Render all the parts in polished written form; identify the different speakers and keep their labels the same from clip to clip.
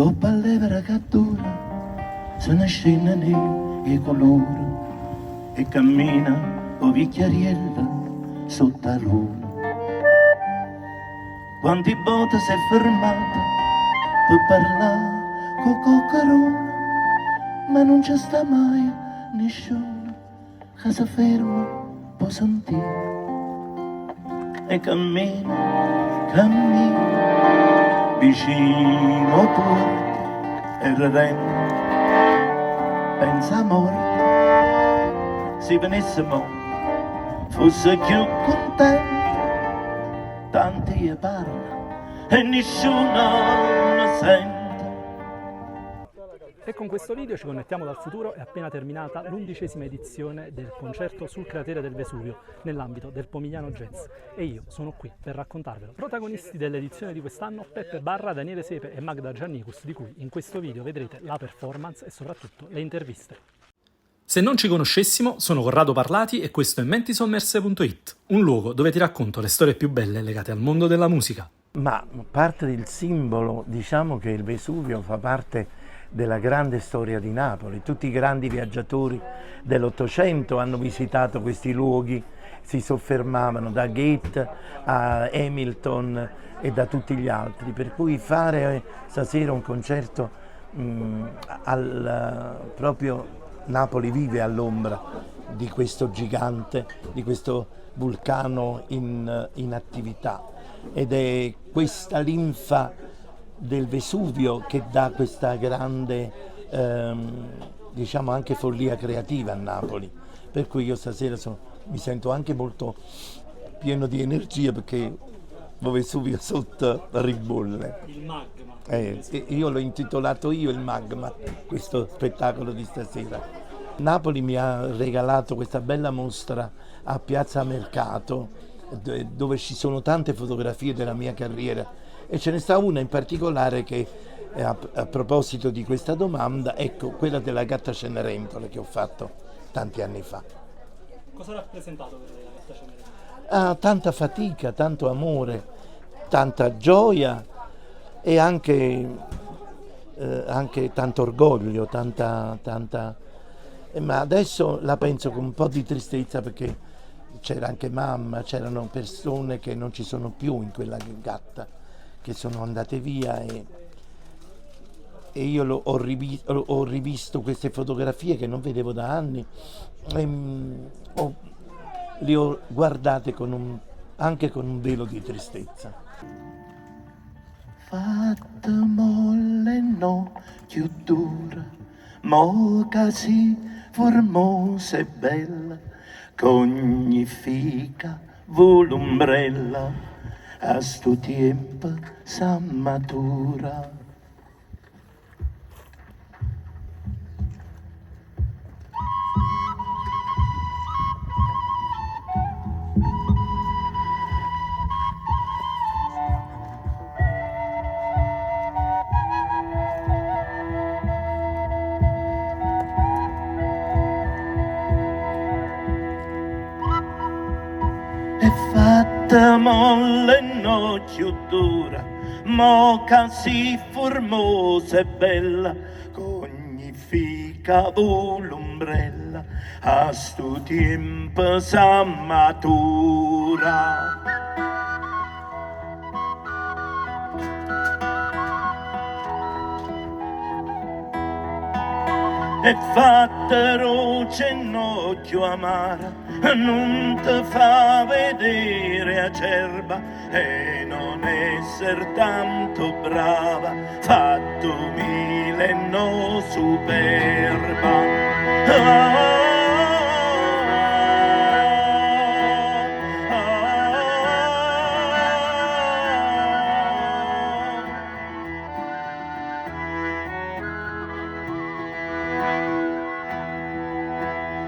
Speaker 1: Goppa all'evera cattura, se ne scendono i colori e cammina o vicchiariella sotto la luna. Quanti botte si è fermata per parlare con Coccarone, ma non c'è sta mai nessuno che si ferma per sentire. E cammina, cammina, vicino a porta e redente, pensa a morte, se venissimo fosse più contento. Tanti e parla e nessuno ne sente.
Speaker 2: E con questo video ci connettiamo dal futuro. È appena terminata l'11ª edizione del concerto sul cratere del Vesuvio nell'ambito del Pomigliano Jazz e io sono qui per raccontarvelo. Protagonisti dell'edizione di quest'anno Peppe Barra, Daniele Sepe e Magda Giannicus, di cui in questo video vedrete la performance e soprattutto le interviste. Se non ci conoscessimo, sono Corrado Parlati e questo è mentisommerse.it, un luogo dove ti racconto le storie più belle legate al mondo della musica.
Speaker 3: Ma parte del simbolo, diciamo che il Vesuvio fa parte della grande storia di Napoli. Tutti i grandi viaggiatori dell'Ottocento hanno visitato questi luoghi, si soffermavano da Goethe a Hamilton e da tutti gli altri, per cui fare stasera un concerto proprio Napoli vive all'ombra di questo gigante, di questo vulcano in attività, ed è questa linfa del Vesuvio che dà questa grande, diciamo anche follia creativa a Napoli, per cui io stasera mi sento anche molto pieno di energia perché il Vesuvio sotto ribolle.
Speaker 2: Il magma.
Speaker 3: Io l'ho intitolato il magma, questo spettacolo di stasera. Napoli mi ha regalato questa bella mostra a Piazza Mercato dove ci sono tante fotografie della mia carriera e ce ne sta una in particolare che a proposito di questa domanda, ecco, quella della Gatta Cenerentola che ho fatto tanti anni fa.
Speaker 2: Cosa ha rappresentato per lei la Gatta Cenerentola?
Speaker 3: Tanta fatica, tanto amore, tanta gioia e anche tanto orgoglio, ma adesso la penso con un po' di tristezza perché c'era anche mamma, c'erano persone che non ci sono più in quella gatta, che sono andate via e io ho rivisto queste fotografie che non vedevo da anni e le ho guardate anche con un velo di tristezza.
Speaker 1: Fatta molle no chiudura, mo casi formosa e bella, c'ogni fica volumbrella, a sto tempo s'ammatura. Fatta molle no chiudura, mo casi formosa e bella, c'ogni fica volumbrella, a sto tempo s'ammatura. E fatta roce in occhio amara, non te fa vedere acerba e non esser tanto brava, fatto mille no superba.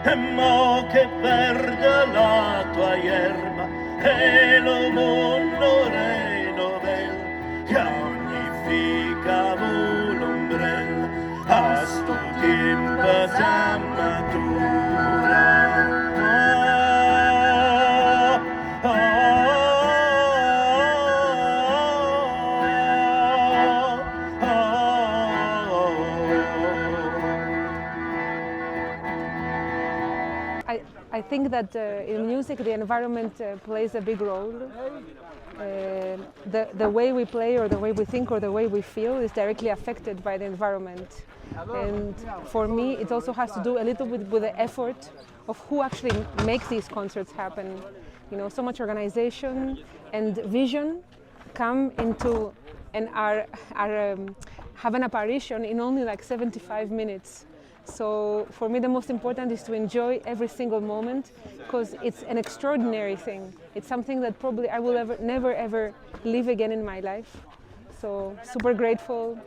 Speaker 1: E mo che verde la tua erba e lo mondo renovel, che a ogni fica volumbrella a sto tempo s'ammatura.
Speaker 4: I think that in music the environment plays a big role. The way we play or the way we think or the way we feel is directly affected by the environment. And for me it also has to do a little bit with the effort of who actually makes these concerts happen. You know, so much organization and vision come into and have an apparition in only like 75 minutes. So for me the most important is to enjoy every single moment, because it's an extraordinary thing. It's something that probably I will never ever live again in my life. So super grateful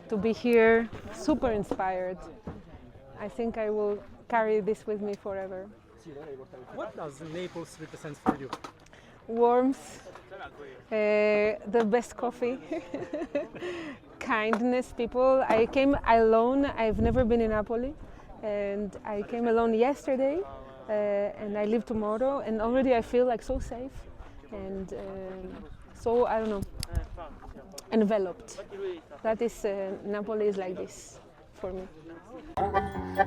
Speaker 4: to be here, super inspired. I think I will carry this with me forever.
Speaker 2: What does Naples represent for you?
Speaker 4: Warmth, the best coffee, kindness, people. I came alone. I've never been in Napoli, and I came alone yesterday, and I leave tomorrow, and already I feel like so safe and so, I don't know, enveloped. That is, Napoli is like this for me.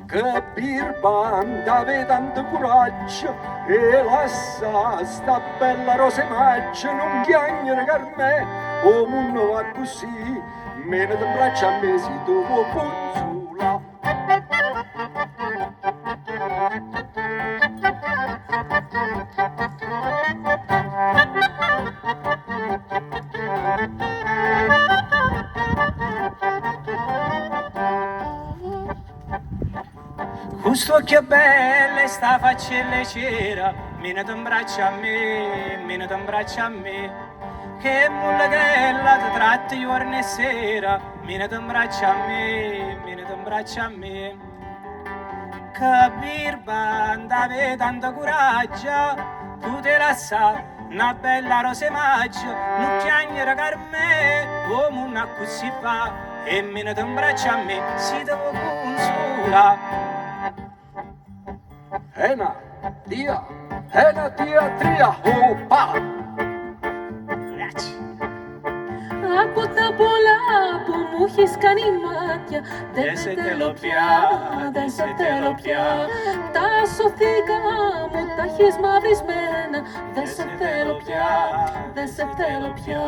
Speaker 5: Che birbanda ave tanto coraggio e lassa sta bella rosa maggio non chiagnere per me o munno va così meno di braccia a me si dopo consola. Questo che bella sta faccella cera, meno ti braccia a me, meno ti braccia a me. Che mulla che la ti tratti giorno e sera, meno ti braccia a me, meno ti braccia a me. Che birbanda ave tanta coraggio, tu te la sa, una bella rosa maggio, non chiagnere per me, come una così fa, e meno ti braccia a me, si devo consola. Ena, dia, tria, opa!
Speaker 6: Από τα πολλά που μου έχεις κάνει μάτια δεν σε θέλω πια, δεν σε θέλω πια. Τα σωθήκα μου τα έχεις μαυρισμένα. Δεν σε θέλω πια, δεν σε θέλω πια.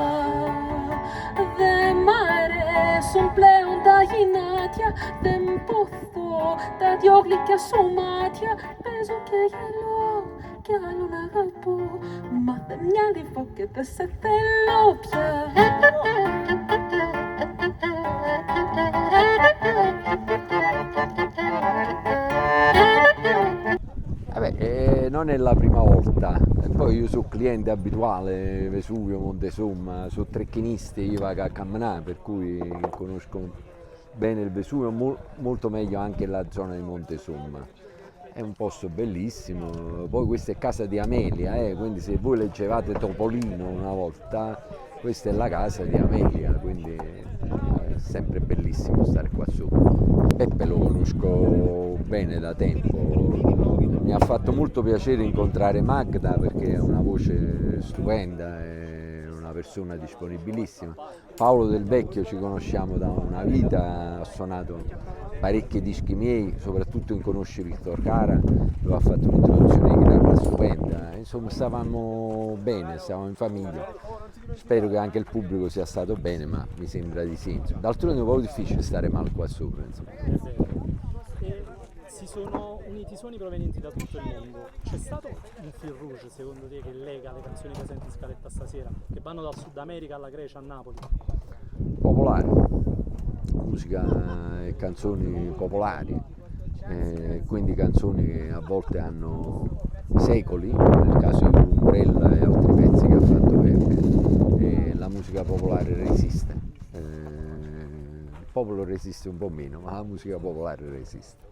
Speaker 6: Δεν μ' αρέσουν πλέον τα γυνάτια. Δεν ποθώ τα δυο γλυκιά σου μάτια. Παίζω και γελώ κι άλλον αγαπώ. Μα δεν μοιάζει και δεν σε θέλω πια.
Speaker 7: Non è la prima volta, e poi io sono cliente abituale Vesuvio, Montesumma, sono trecchinisti, io vado a camminare, per cui conosco bene il Vesuvio, molto meglio anche la zona di Montesumma. È un posto bellissimo, poi questa è casa di Amelia, quindi se voi leggevate Topolino una volta, questa è la casa di Amelia, quindi è sempre bellissimo stare qua su. Peppe lo conosco bene da tempo, mi ha fatto molto piacere incontrare Magda perché è una voce stupenda, è una persona disponibilissima. Paolo Del Vecchio ci conosciamo da una vita, ha suonato parecchi dischi miei, soprattutto in Conosci Victor Cara, dove ha fatto un'introduzione di chitarra stupenda. Insomma, stavamo bene, stavamo in famiglia. Spero che anche il pubblico sia stato bene, ma mi sembra di sì. D'altronde è un po' difficile stare male qua sopra.
Speaker 2: Si sono uniti suoni provenienti da tutto il mondo. C'è stato un fil rouge, secondo te, che lega le canzoni presenti in scaletta stasera, che vanno dal Sud America alla Grecia a Napoli?
Speaker 7: Popolare, musica e canzoni popolari, quindi canzoni che a volte hanno secoli, nel caso di Umbrella e altri pezzi che ha fatto Peppe, la musica popolare resiste. Il popolo resiste un po' meno, ma la musica popolare resiste.